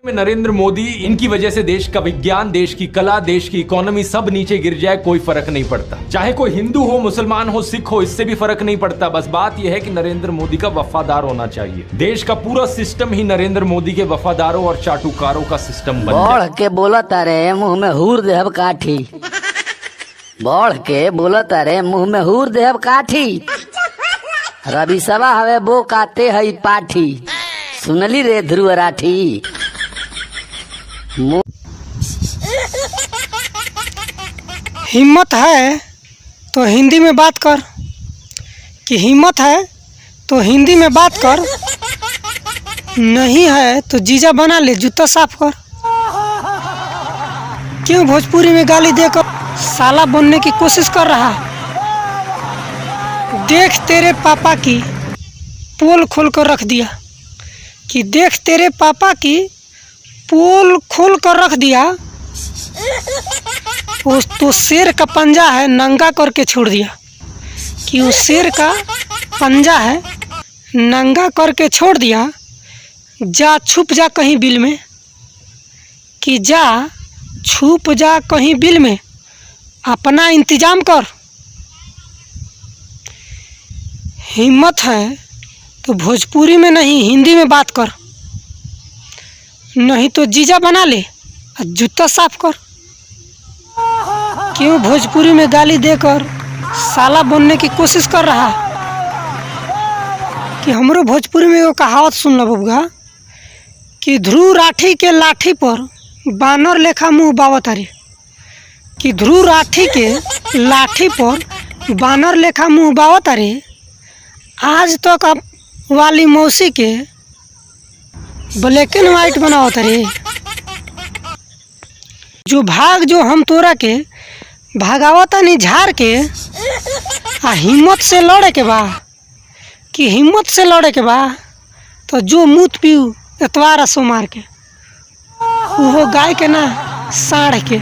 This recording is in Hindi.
में नरेंद्र मोदी, इनकी वजह से देश का विज्ञान, देश की कला, देश की इकोनॉमी सब नीचे गिर जाए, कोई फर्क नहीं पड़ता। चाहे कोई हिंदू हो, मुसलमान हो, सिख हो, इससे भी फर्क नहीं पड़ता। बस बात यह है कि नरेंद्र मोदी का वफादार होना चाहिए। देश का पूरा सिस्टम ही नरेंद्र मोदी के वफादारों और चाटुकारों का सिस्टम बन बढ़ के बोला तारे मुंह में हूर देहब काठी। बढ़ के बोला तारे मुंह में हूर देहब काठी। रवि सभा हवे बो काते हई पाठी। सुनली रे ध्रुव राठी। हिम्मत है तो हिंदी में बात कर, कि हिम्मत है तो हिंदी में बात कर, नहीं है तो जीजा बना ले, जूता साफ कर। क्यों भोजपुरी में गाली देकर साला बनने की कोशिश कर रहा है? देख तेरे पापा की पोल खोल कर रख दिया, कि देख तेरे पापा की पोल खोल कर रख दिया। उस तो शेर का पंजा है, नंगा करके छोड़ दिया, कि उस शेर का पंजा है, नंगा करके छोड़ दिया। जा छुप जा कहीं बिल में, कि जा छुप जा कहीं बिल में, अपना इंतजाम कर। हिम्मत है तो भोजपुरी में नहीं हिंदी में बात कर, नहीं तो जीजा बना ले और जूता साफ कर। क्यों भोजपुरी में गाली देकर साला बनने की कोशिश कर रहा है? कि हमरो भोजपुरी में वो कहावत सुन लो बबुआ, कि ध्रुव राठी के लाठी पर बानर लेखा मुँह बावतारी। कि ध्रुव राठी के लाठी पर बानर लेखा मुँह बावतारी। आज तक अब वाली मौसी के ब्लैक एंड वाइट बनावत रे। जो भाग जो हम तोरा के भागावता नहीं झाड़ के, आ हिम्मत से लड़े के बा, कि हिम्मत से लड़े के बा तो जो मूत पीऊ एतवार सो मार के, वो गाय के ना साढ़ के।